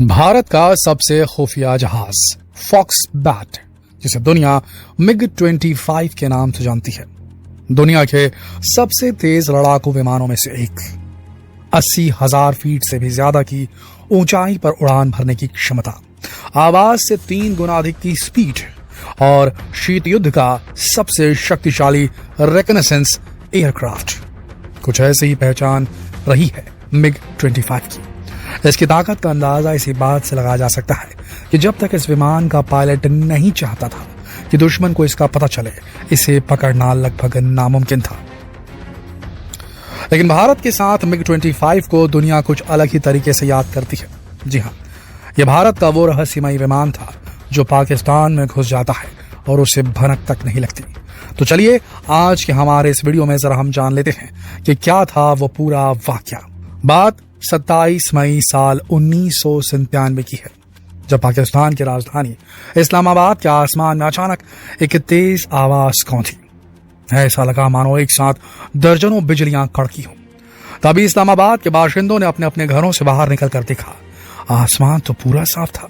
भारत का सबसे खुफिया जहाज फॉक्स बैट, जिसे दुनिया MiG-25 के नाम से जानती है, दुनिया के सबसे तेज लड़ाकू विमानों में से एक। 80,000 फीट से भी ज्यादा की ऊंचाई पर उड़ान भरने की क्षमता, आवाज से 3 गुना अधिक की स्पीड और शीत युद्ध का सबसे शक्तिशाली रेकनेसेंस एयरक्राफ्ट। कुछ ऐसी ही पहचान रही है MiG-25 की। इसकी ताकत का अंदाजा इसी बात से लगाया जा सकता है कि जब तक इस विमान का पायलट नहीं चाहता था कि दुश्मन को इसका पता चले, इसे पकड़ना लगभग नामुमकिन था। लेकिन भारत के साथ MiG-25 को दुनिया कुछ अलग ही तरीके से याद करती है। जी हाँ, यह भारत का वो रहस्यमयी विमान था जो पाकिस्तान में घुस जाता है और उसे भनक तक नहीं लगती। तो चलिए आज के हमारे इस वीडियो में जरा हम जान लेते हैं कि क्या था वो पूरा वाकया। बात 27 मई साल 1997 की है, जब पाकिस्तान की राजधानी इस्लामाबाद के आसमान में अचानक एक तेज आवाज कौंधी। ऐसा लगा मानो एक साथ दर्जनों बिजलियां कड़की हों। तभी इस्लामाबाद के बाशिंदों ने अपने अपने घरों से बाहर निकलकर देखा। आसमान तो पूरा साफ था।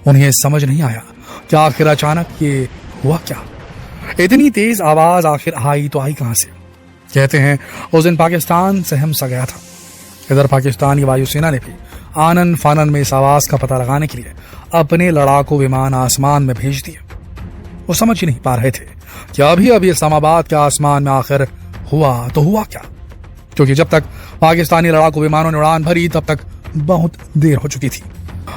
उन्हें समझ नहीं आया कि आखिर अचानक ये हुआ क्या। इतनी तेज आवाज आखिर आई तो आई कहां से। कहते हैं उस दिन पाकिस्तान सहम सा गया था। इधर पाकिस्तानी वायुसेना ने भी आनन फानन में इस आवाज का पता लगाने के लिए अपने लड़ाकू विमान आसमान में भेज दिए। वो समझ ही नहीं पा रहे थे कि अभी अभी इस्लामाबाद के आसमान में आखिर हुआ तो हुआ क्या, क्योंकि जब तक पाकिस्तानी लड़ाकू विमानों ने उड़ान भरी तब तक बहुत देर हो चुकी थी।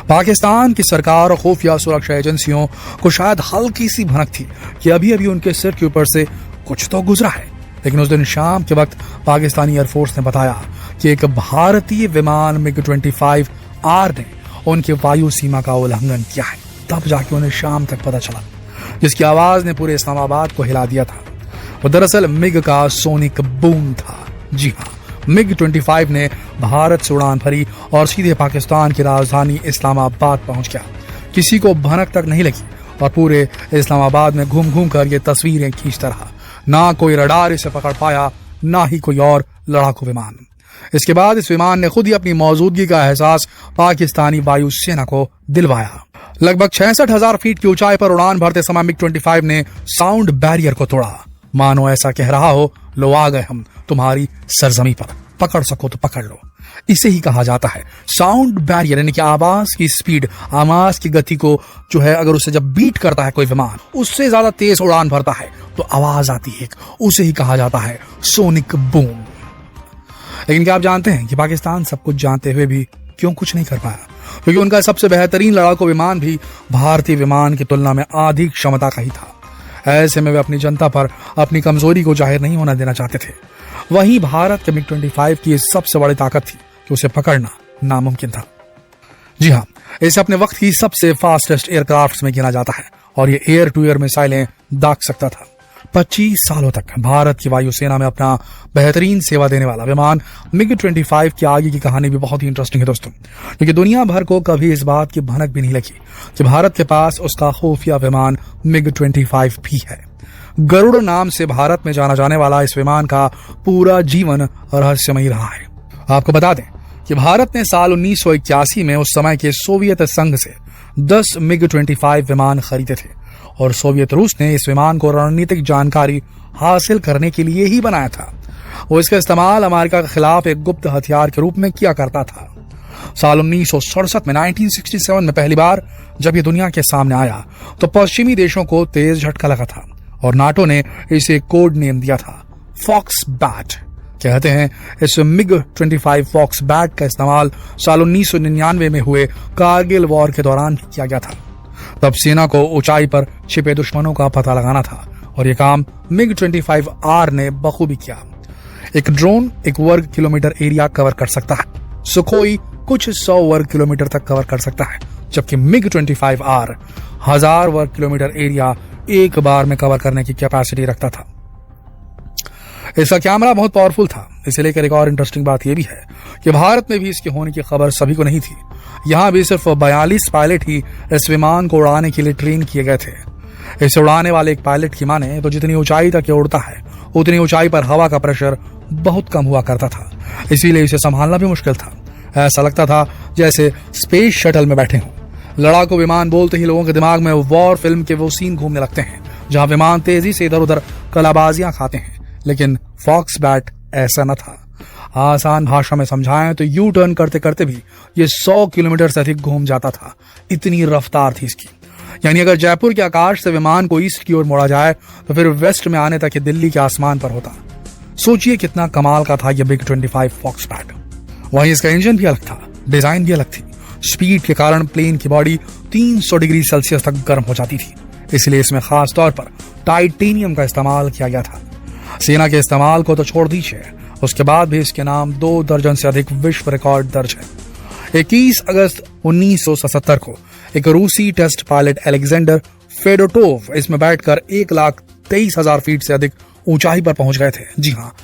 पाकिस्तान की सरकार और खुफिया सुरक्षा एजेंसियों को शायद हल्की सी भनक थी कि अभी अभी उनके सिर के ऊपर से कुछ तो गुजरा है। लेकिन उस दिन शाम के वक्त पाकिस्तानी एयरफोर्स ने बताया कि एक भारतीय विमान MiG-25R ने उनकी वायु सीमा का उल्लंघन किया है। तब जाके उन्हें शाम तक पता चला, जिसकी आवाज ने पूरे इस्लामाबाद को हिला दिया था। वो दरअसल मिग का सोनिक बूम था। जी हाँ, MiG-25 ने भारत से उड़ान भरी और सीधे पाकिस्तान की राजधानी इस्लामाबाद पहुंच गया। किसी को भनक तक नहीं लगी और पूरे इस्लामाबाद में घूम घूम कर ये तस्वीरें खींचता रहा। ना कोई रडार इसे पकड़ पाया, ना ही कोई और लड़ाकू विमान। इसके बाद इस विमान ने खुद ही अपनी मौजूदगी का एहसास पाकिस्तानी वायुसेना को दिलवाया। लगभग 66,000 फीट की ऊंचाई पर उड़ान भरते समय MiG-25 ने साउंड बैरियर को तोड़ा। मानो ऐसा कह रहा हो, लो आ गए हम तुम्हारी सरजमी पर, पकड़ सको तो पकड़ लो। इसे ही कहा जाता है साउंड बैरियर, यानी कि आवाज की स्पीड, आवाज की गति को जो है अगर उसे जब बीट करता है कोई विमान, उससे ज्यादा तेज उड़ान भरता है तो आवाज आती है, उसे ही कहा जाता है सोनिक बूम। लेकिन क्या आप जानते हैं कि पाकिस्तान सब कुछ जानते हुए भी क्यों कुछ नहीं कर पाया? क्योंकि उनका सबसे बेहतरीन लड़ाकू विमान भी भारतीय विमान की तुलना में आधी क्षमता का ही था। ऐसे में वे अपनी जनता पर अपनी कमजोरी को जाहिर नहीं होना देना चाहते थे। वहीं भारत के MiG-25 की सबसे बड़ी ताकत थी कि उसे पकड़ना नामुमकिन था। जी हाँ, इसे अपने वक्त की सबसे फास्टेस्ट एयरक्राफ्ट में गिना जाता है और ये एयर टू एयर मिसाइलें दाग सकता था। 25 सालों तक भारत की वायुसेना में अपना बेहतरीन सेवा देने वाला विमान MiG-25 की आगे की कहानी भी बहुत ही इंटरेस्टिंग है दोस्तों, क्योंकि दुनिया भर को कभी इस बात की भनक भी नहीं लगी कि भारत के पास उसका खुफिया विमान MiG-25 भी है। गरुड़ नाम से भारत में जाना जाने वाला इस विमान का पूरा जीवन रहस्यमयी रहा है। आपको बता दें कि भारत ने साल 1981 में उस समय के सोवियत संघ से 10 MiG-25 विमान खरीदे थे और सोवियत रूस ने इस विमान को रणनीतिक जानकारी हासिल करने के लिए ही बनाया था। वो इसका इस्तेमाल अमेरिका के खिलाफ एक गुप्त हथियार के रूप में किया करता था। साल 1967 में 1967 में पहली बार जब ये दुनिया के सामने आया तो पश्चिमी देशों को तेज झटका लगा था और नाटो ने इसे कोड नेम दिया था फॉक्स बैट। कहते हैं इस MiG-25 फॉक्स बैट का इस्तेमाल साल 1999 में हुए कारगिल वॉर के दौरान भी किया गया था। तब सेना को ऊंचाई पर छिपे दुश्मनों का पता लगाना था और यह काम MiG-25R ने बखूबी किया। एक ड्रोन 1 वर्ग किलोमीटर एरिया कवर कर सकता है, सुखोई कुछ 100 वर्ग किलोमीटर तक कवर कर सकता है, जबकि MiG-25R 1000 वर्ग किलोमीटर एरिया एक बार में कवर करने की कैपेसिटी रखता था। इसका कैमरा बहुत पावरफुल था। इसे लेकर एक और इंटरेस्टिंग बात यह भी है कि भारत में भी इसके होने की खबर सभी को नहीं थी। यहां भी सिर्फ 42 पायलट ही इस विमान को उड़ाने के लिए ट्रेन किए गए थे। इसे उड़ाने वाले एक पायलट की माने तो जितनी ऊंचाई तक ये उड़ता है उतनी ऊंचाई पर हवा का प्रेशर बहुत कम हुआ करता था, इसीलिए इसे संभालना भी मुश्किल था। ऐसा लगता था जैसे स्पेस शटल में बैठे हों। लड़ाकू विमान बोलते ही लोगों के दिमाग में वॉर फिल्म के वो सीन घूमने लगते हैं जहां विमान तेजी से इधर उधर कलाबाजियां खाते हैं, लेकिन फॉक्सबैट ऐसा न था। आसान भाषा में समझाएं तो यू टर्न करते करते भी ये 100 किलोमीटर से अधिक घूम जाता था, इतनी रफ्तार थी इसकी। यानी अगर जयपुर के आकाश से विमान को ईस्ट की ओर मोड़ा जाए तो फिर वेस्ट में आने तक ये दिल्ली के आसमान पर होता। सोचिए कितना कमाल का था ये बिग 25 फॉक्सबैट। वहीं इसका इंजन भी अलग था, डिजाइन भी अलग थी। स्पीड के कारण प्लेन की बॉडी 300 डिग्री सेल्सियस तक गर्म हो जाती थी, इसलिए इसमें खास तौर पर टाइटेनियम का इस्तेमाल किया गया था। सेना के इस्तेमाल को तो छोड़ दीजिए, उसके बाद भी इसके नाम 2 दर्जन से अधिक विश्व रिकॉर्ड दर्ज है। 21 अगस्त 1977 को एक रूसी टेस्ट पायलट अलेक्जेंडर फेडोटोव इसमें बैठकर 1,23,000 फीट से अधिक ऊंचाई पर पहुंच गए थे। जी हाँ,